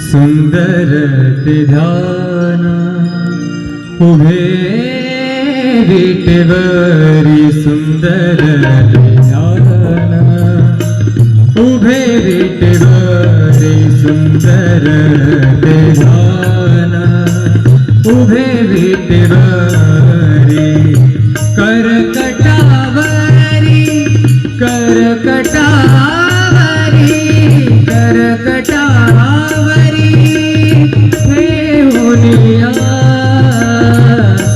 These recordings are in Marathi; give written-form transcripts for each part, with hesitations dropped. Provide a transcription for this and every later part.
सुंदर ते ध्यान उभे विटेवरी सुंदर ते ध्यान उभे विटेवरी सुंदर ते ध्यान उभे विटेवरी करकटावरी करकटावरी करकटावरी ठेवूनिया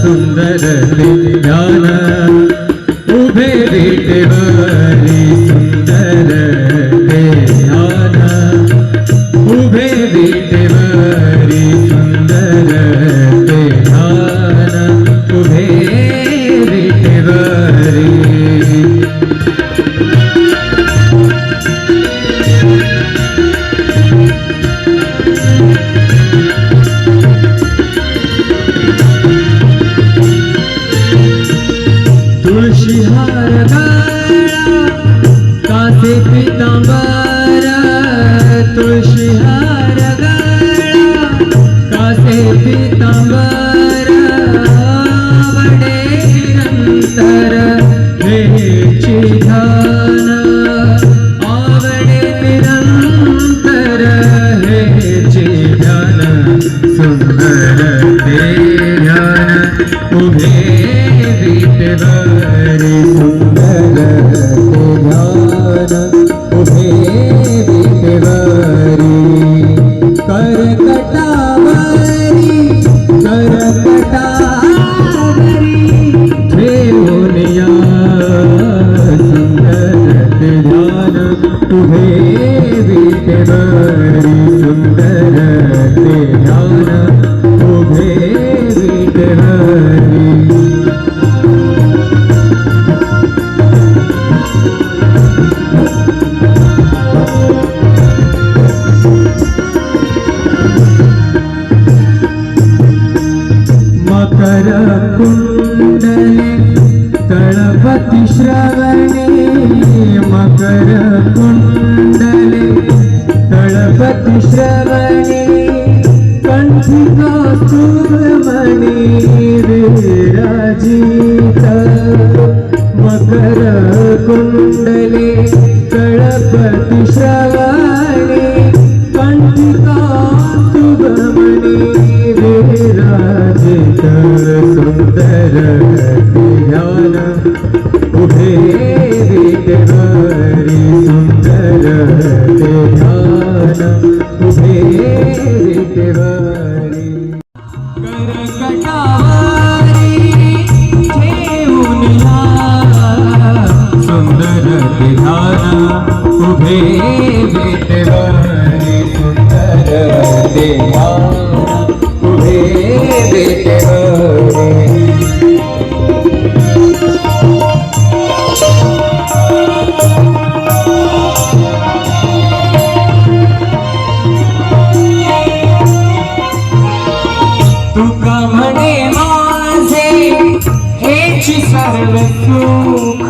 सुंदर ते ध्यान उभे विटेवरी सुंदर ते ध्यान उभे विटेवरी सुंदर ते ध्यान उभे विटेवरी तुळशी हार गळा कासे पितांबर तुळशी हार गळा कासे पितांबर आवडे निरंतर हेची ध्यान आवडे निरंतर हेची ध्यान सुंदर ते ध्यान उभे विटेवरी सुंदर ते ध्यान उभे विटेवरी करकटावरी करकटावरी ठेवूनिया सुंदर ते ध्यान उभे विटेवरी सुंदर ते ध्यान उभे विटेवरी मकर कुंडले तळपति श्रवणे मकर कुंडले तळपति श्रवणे कंठी कौस्तुभमणि विराजित मकर कुंडले तळपति श्रवणे कंठी कौस्तुभमणि विराजित सुंदर ते ध्यान उभे विटेवरी सुंदर ते ध्यान उभे विटेवरी करकटावरी ठेवूनिया सुंदर ते ध्यान उभे विटेवरी सुंदर ते ध्यान उभे विटेवरी तुका म्हणे माझे हेची सर्व सुख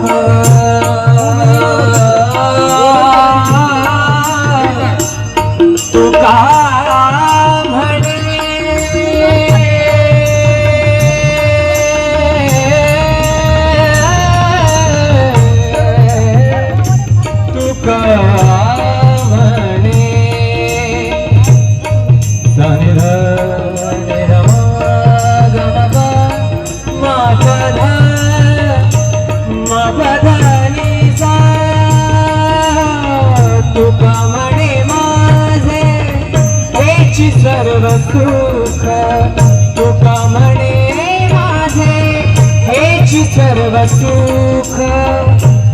तुका तुका म्हणे माझे हेची सर्व सुख तुका म्हणे माझे हेची सर्व सुख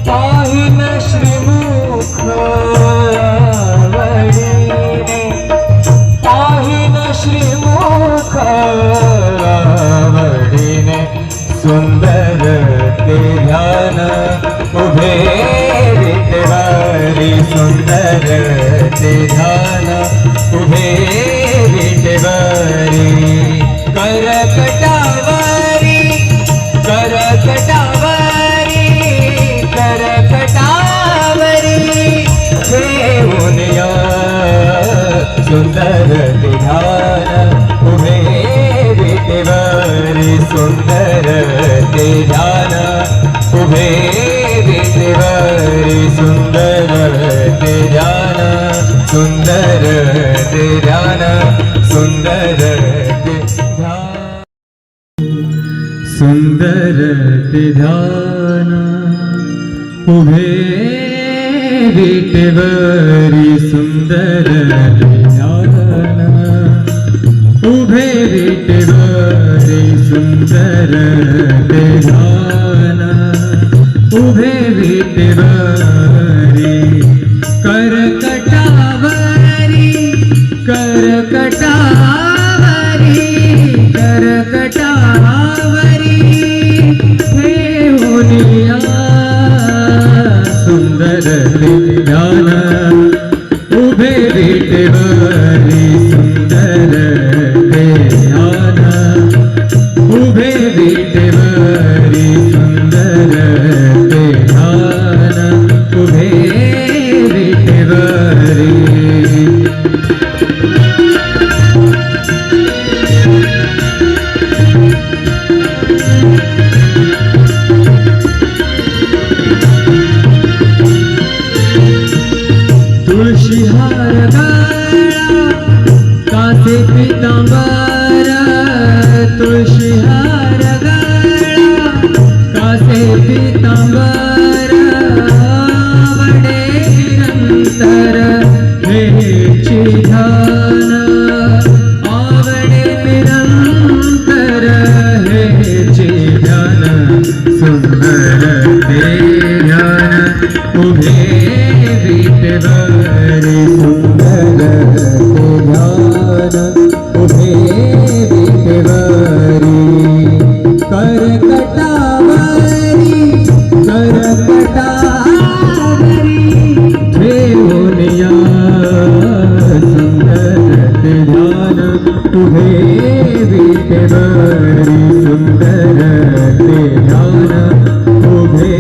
पाहिन श्रीमुख आवडीने पाहिन श्रीमुख आवडीने सुंदर ते ध्यान उभे विटेवरी सुंदर ते ध्यान उभे विटेवरी करकटावरी करकटावरी करकटावरी ठेवूनिया सुंदर ते ध्यान उभे विटेवरी सुंदर ते ध्यान उभे विटेवरी सुंदर ते ध्यान सुंदर ते ध्यान सुंदर ते ध्यान सुंदर ते ध्यान उभे विटेवरी सुंदर ते ध्यान उभे विटेवरी सुंदर ते ध्यान उभे विटेवरी करकटावरी करकटावरी करकटावरी ठेवूनिया सुंदर ते ध्यान उभे विटेवरी सुंदर ते ध्यान उभे विटेवरी सुंदर ते ध्यान उभे विटेवरी तुळशी हार गळा कासे पितांबर तुळशी हार गळा कासे पितांबर आवडे निरंतर हेची ध्यान आवडे निरंतर हेची ध्यान सुंदर ते ध्यान उभे विटेवरी सुंदर ते ध्यान उभे विटेवरी करकटावरी करकटावरी ठेवूनिया सुंदर ते ध्यान उभे विटेवरी सुंदर ते ध्यान उभे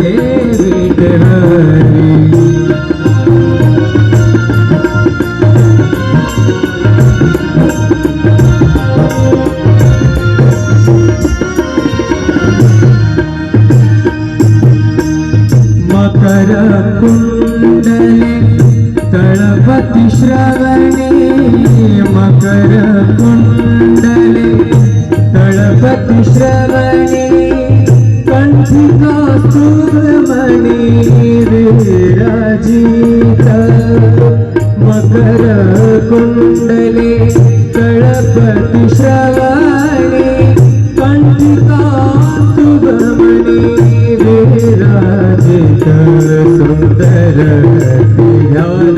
विटेवरी मकर कुंडले तळपति श्रवणे मकर कुंडले तळपति श्रवणे कंठी कौस्तुभमणि विराजित मकर कुंडले तळपति श्रवणे कंठी कौस्तुभमणि विराजित सुंदर ते ध्यान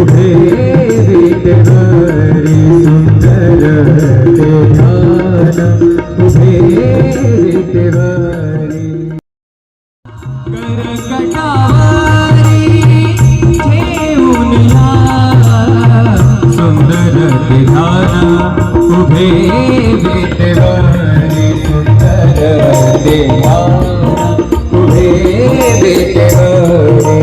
उभे विटेवरी सुंदर ते ध्यान उभे विटेवरी करकटावरी ठेवूनिया सुंदर ते ध्यान उभे विटेवरी सुंदर ते ध्यान उभे विटेवरी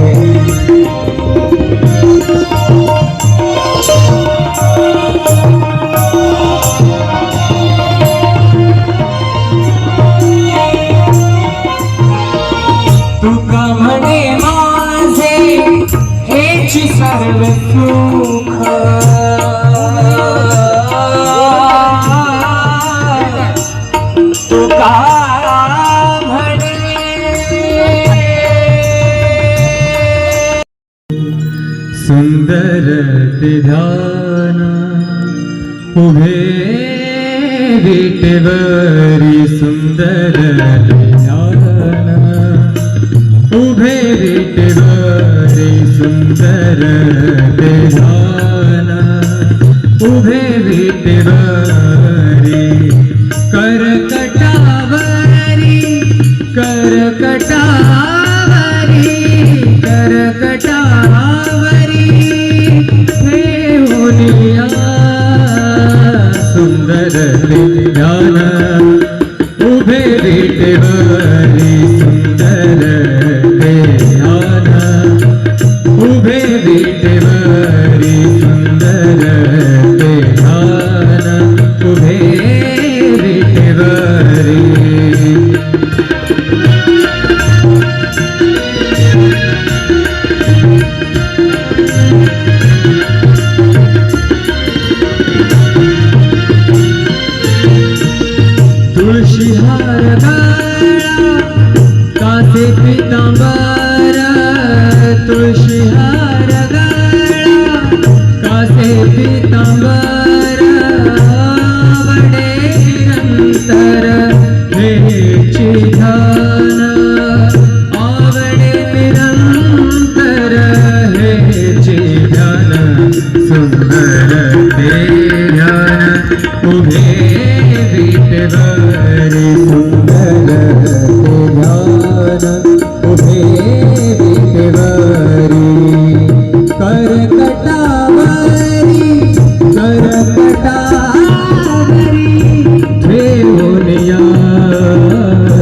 तुका म्हणे माझे हेची सर्व सुख तुका म्हणे सुंदर ते ध्यान उभे विटेवरी सुंदर ते ध्यान उभे विटेवरी सुंदर ते ध्यान उभे विटेवरी करकटावरी करकटावरी करकटावरी ठेवूनिया सुंदर ते ध्यान उभे विटेवरी सुंदर ते ध्यान उभे विटेवरी सुंदर पीतांबर आवडे निरंतर हेची ध्यान आवडे निरंतर हेची ध्यान सुंदर ते ध्यान उभे विटेवरी सुंदर ते ध्यान उभे विटेवरी करकटावरी ठेवून या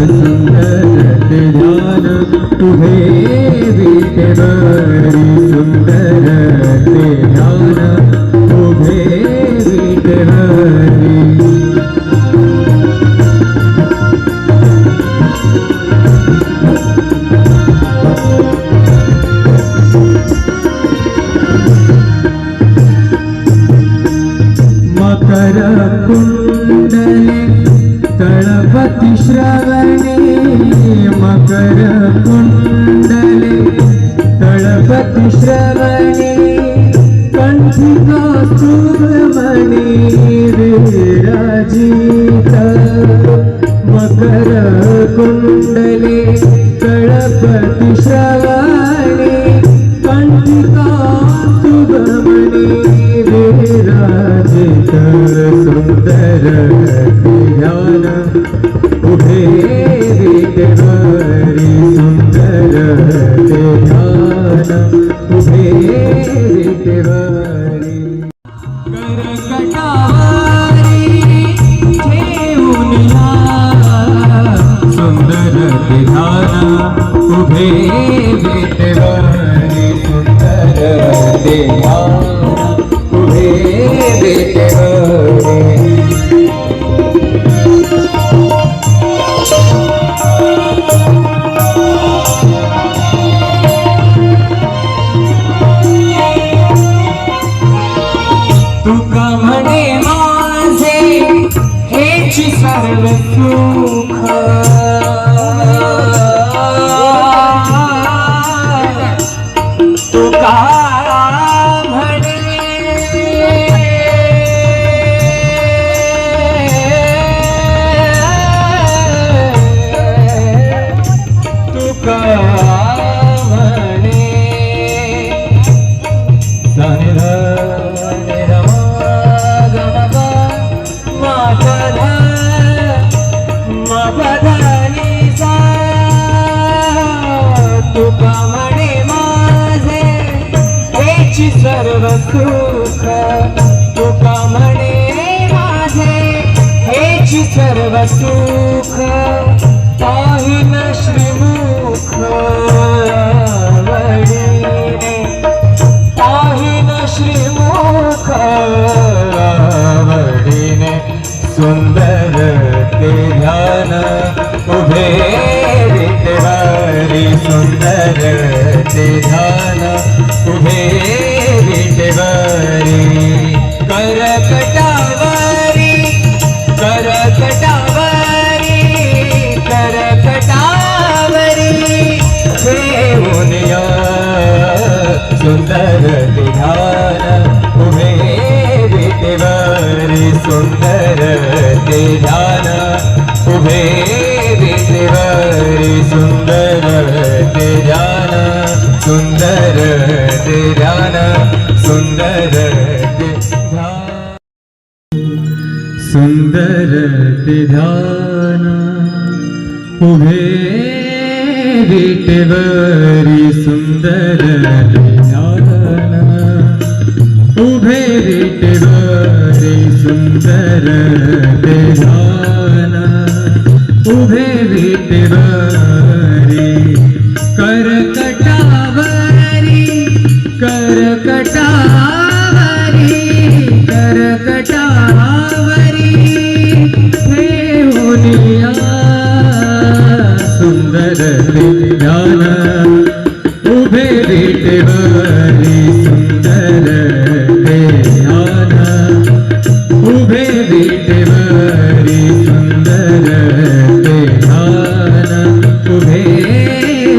सुंदर ते ध्यान उभे विटेवरी सुंदर ते ध्यान उभे विटेवरी मकर कुंडले तळपति श्रवणे मकर कुंडले तळपति श्रवणे कंठी कौस्तुभमणि विराजित मकर कुंडले तळपति श्रवणे कंठी कौस्तुभमणि विराजित सुंदर ध्यान उभे विटेवरी सुंदर ध्यान उभे विटेवरी करकटावरी ठेवून या सुंदर ध्यान उभे विटेवरी सुंदर ध्यान उभे विटेवरी तुका म्हणे माझे हेची सर्व सुख तुका तुका म्हणे माझे हेची सर्व सुख तुका म्हणे माझे हेची सर्व सुख पाहिन श्रीमुख आवडीने पाहिन श्रीमुख आवडीने सुंदर ते ध्यान उभे विटेवरी सुंदर ते ध्यान उभे विटेवरी करकटावरी करकटावरी करकटावरी ठेवून या सुंदर ते ध्यान उभे विटेवरी सुंदर ते ध्यान उभे विटेवरी सुंदर ते ध्यान सुंदर ते ध्यान सुंदर ते ध्यान सुंदर ते ध्यान उभे विटेवरी सुंदर ते ध्यान उभे विटेवरी सुंदर ते ध्यान उभे विटेवरी करकटावरी करकटावरी करकटावरी ठेवून या सुंदर ते ध्यान उभे विटेवरी सुंदर ते ध्यान उभे विटेवरी सुंदर ते ध्यान उभे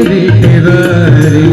विटेवरी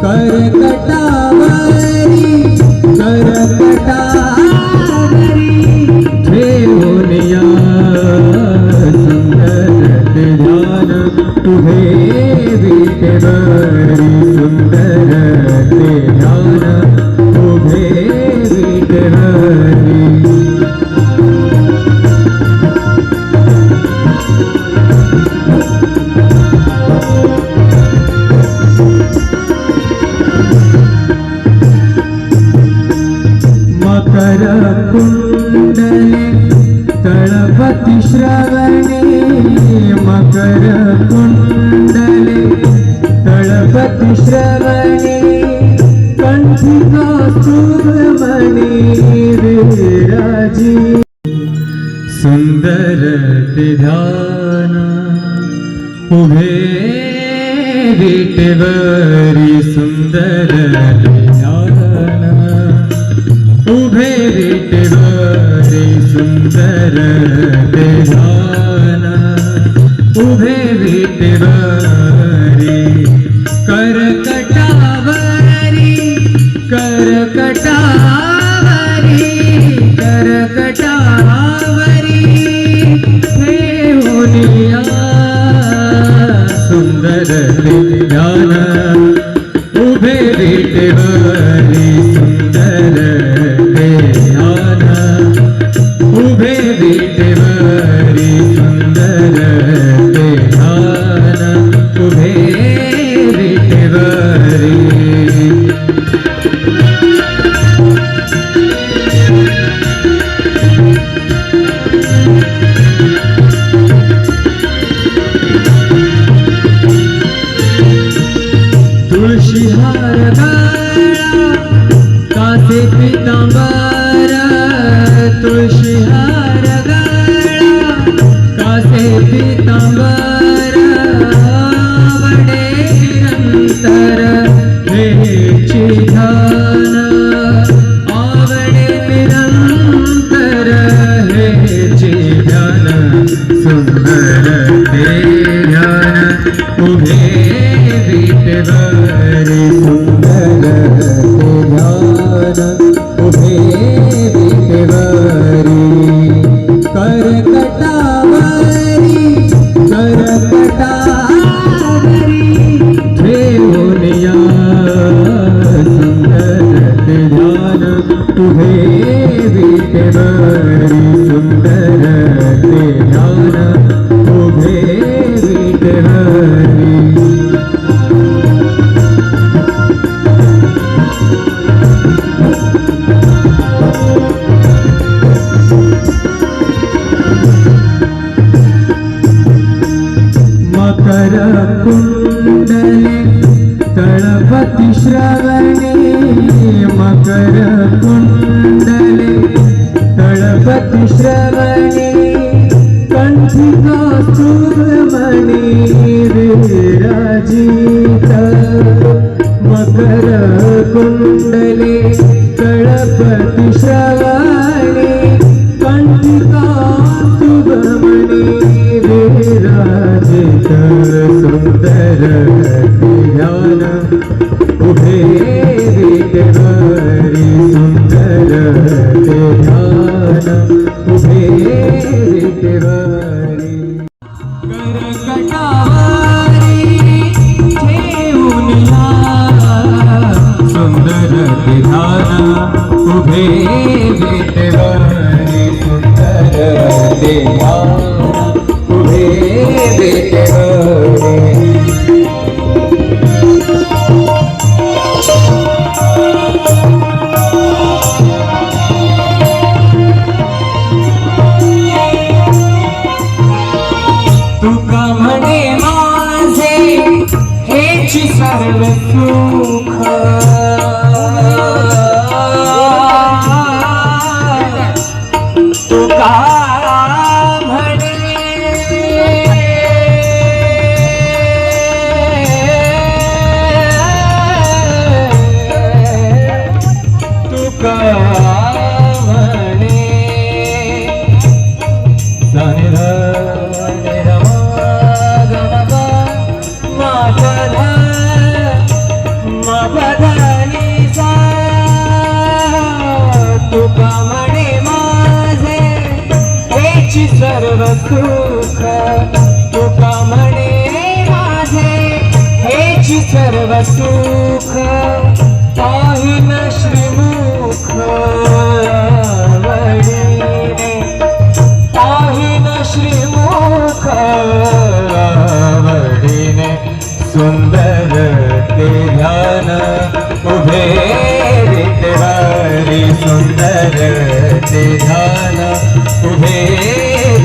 करकटावरी ठेवून या सुंदर ते ध्यान तुझे विटेवरी सुंदर ते ध्यान तुझे विटेवरी मकर कुंडले तळपति श्रवणे मकर कुंडले तळपति श्रवणे कंठी कौस्तुभमणि विराजी सुंदर ते ध्यान उभे विटेवरी सुंदर ते ध्यान उभे विटेवरी सुंदर ते ध्यान उभे विटेवरी करकटावरी ठेवून या सुंदर ते ध्यान उभे विटेवरी सुंदर ते ध्यान उभे विटेवरी सुंदर ते ध्यान उभे विटेवरी तुळशी हार गळा कासे पितांबर तुळशी हार गळा कासे पितांबर आवडे निरंतर हेची ध्यान आवडे निरंतर हेची ध्यान सुंदर ते ध्यान उभे विटेवरी सुंदर ते ध्यान उभे विटेवरी करकटावरी ठेवून या सुंदर ते ध्यान उभे विटेवरी सुंदर ते ध्यान उभे विटेवरी मकर कुंडले तळपति श्रवणे मकर कुंडले तळपति श्रवणे कंठी कौस्तुभमणि विराजित मकर कुंडले तळपति श्रवणे कंठी कौस्तुभमणि विराजित सुंदर ते ध्यान उभे विटेवरी सुंदर ते ध्यान उभे विटेवरी करकटावरी ठेवून या सुंदर ते ध्यान उभे विटेवरी सुंदर ते ध्यान उभे विटेवरी तुका म्हणे माझे हेची सर्व सुख तुका हेची सर्व सुख पाहिन श्रीमुख आवडीने पाहिन श्रीमुख आवडीने सुंदर ते ध्यान उभे विटेवारी सुंदर ते ध्यान उभे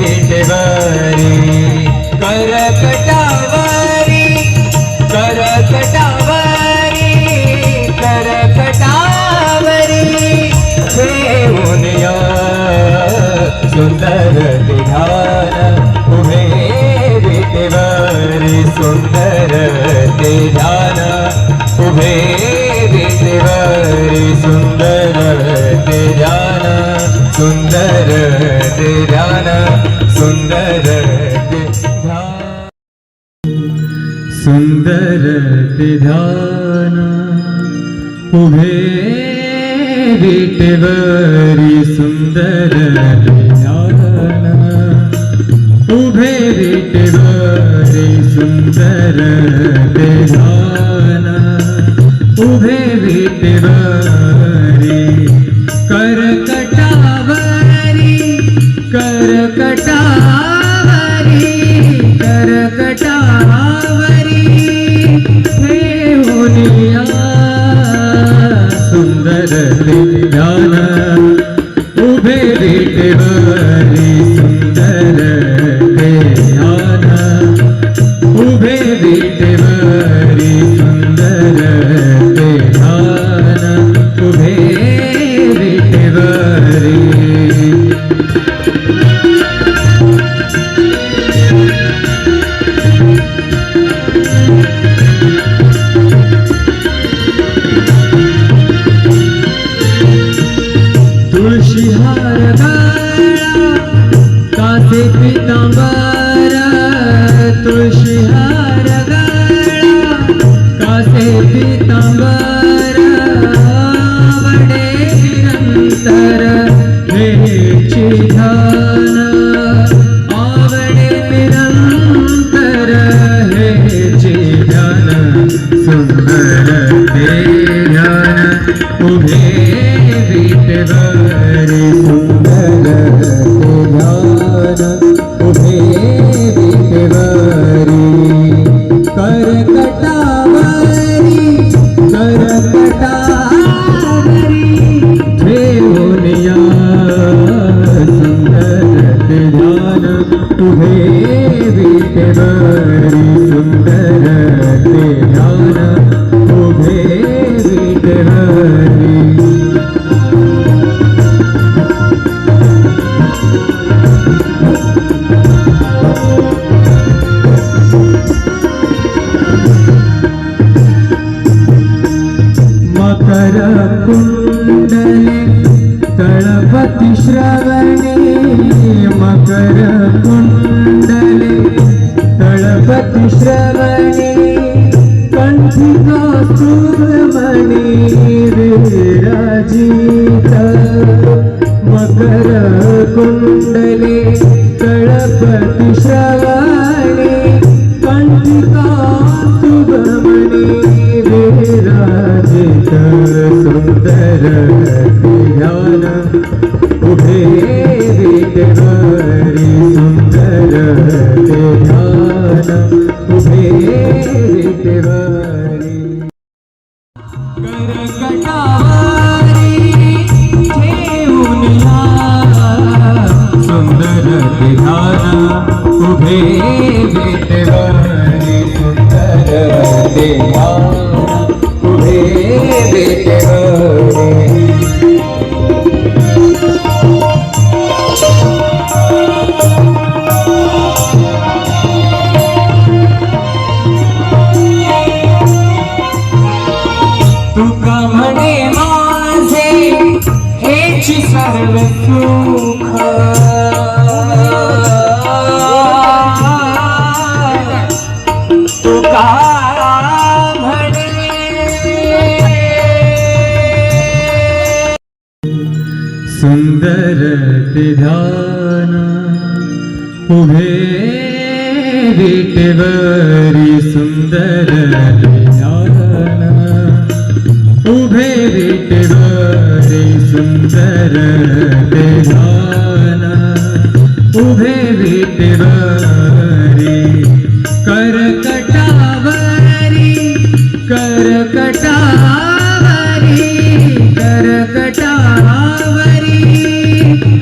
विटेवारी करकटावरी करकटावरी करकटावरी देऊनिया सुंदर ते ध्यान उभे विटेवारी सुंदर ते ध्यान उभे विटेवारी सुंदर ते ध्यान सुंदर ते ध्यान सुंदर ते ध्यान सुंदर ते ध्यान उभे विटेवरी सुंदर ते ध्यान उभे विटेवरी सुंदर ते ध्यान उभे विटेवरी करकटावरी करकटावरी करकटावरी देऊनिया सुंदर ते ध्यान उभे विटेवरी सुंदर ते ध्यान उभे विटेवरी सुंदर ते ध्यान उभे विटेवरी तुळशी हार गळा कासे पितांबर तुळशी हार गळा कासे पितांबर आवडे निरंतर हेची ध्यान आवडे निरंतर हेची ध्यान सुंदर ते ध्यान उभे विटेवरी सुंदर ते ध्यान उभे विटेवरी करकटावरी करकटावरी देऊनिया सुंदर ते ध्यान उभे विटेवरी सुंदर ते ध्यान उभे विटेवरी मकर कुंडले तळपति श्रवणे मकर कुंडले तळपति श्रवणे कंठी कौस्तुभमणि विराजित मकर कुंडले तळपति श्रवणे कंठी कौस्तुभमणि विराजित सुंदर ध्यान उभे विटेवरी सुंदर ध्यान उभे विटेवरी करकटावरी देऊनिया सुंदर ध्यान उभे विटेवरी सुंदर ध्यान उभे विटेवरी तुका म्हणे माझे हेची सर्व सुख तुका म्हणे सुंदर ते ध्यान उभे विटेवरी सुंदर सुंदर ते ध्यान उभे विटेवरी करकटावरी करकटावरी करकटावरी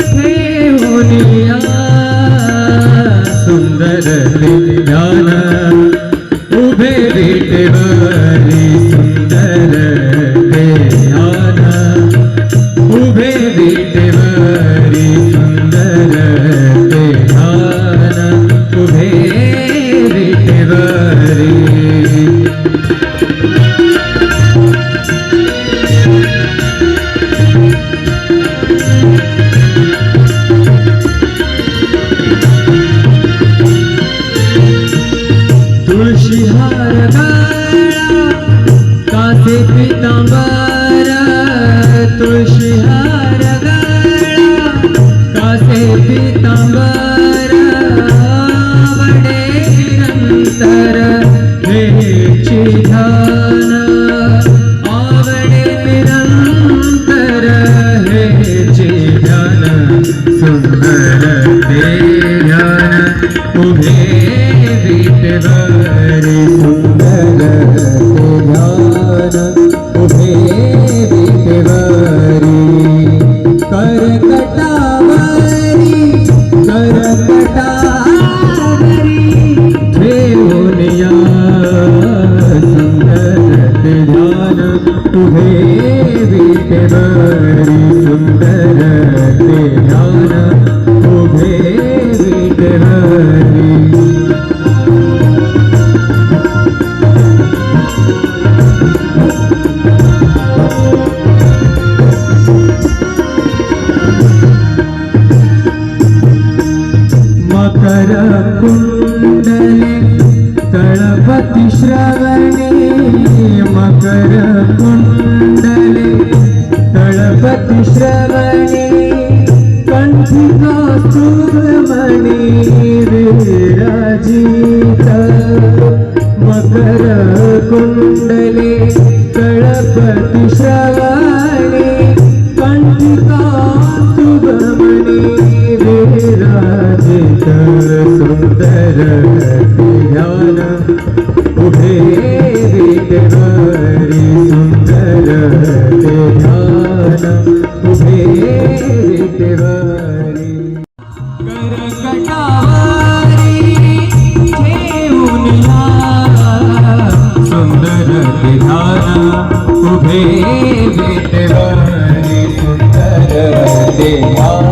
ठेवूनिया सुंदर ते ध्यान उभे विटेवरी सुंदर ते ध्यान उभे विटेवरी सुंदर ते ध्यान उभे विटेवरी तुळशी हार गळा कासे पितांबर तुळशी हार गळा कासे पितांबर आवडे निरंतर हेची ध्यान आवडे निरंतर हेची ध्यान सुंदर ते ध्यान उभे विटेवरी सुंदर ते ध्यान उभे विटेवरी करकटावरी करकटावरी ठेवूनिया सुंदर ते ध्यान उभे विटेवरी सुंदर ते ध्यान उभे विटेवरी मकर कुंडले तळपति श्रवणे मकर कुंडले तळपति श्रवणे कंठी कौस्तुभमणि विराजित मकर कुंडले तळपति श्रवणे कंठी कौस्तुभमणि विराजित सुंदर ते ध्यान उभे विटेवरी सुंदर ते ध्यान उभे विटेवरी करकटावरी ठेवूनिया सुंदर ते ध्यान उभे विटेवरी सुंदर ते ध्यान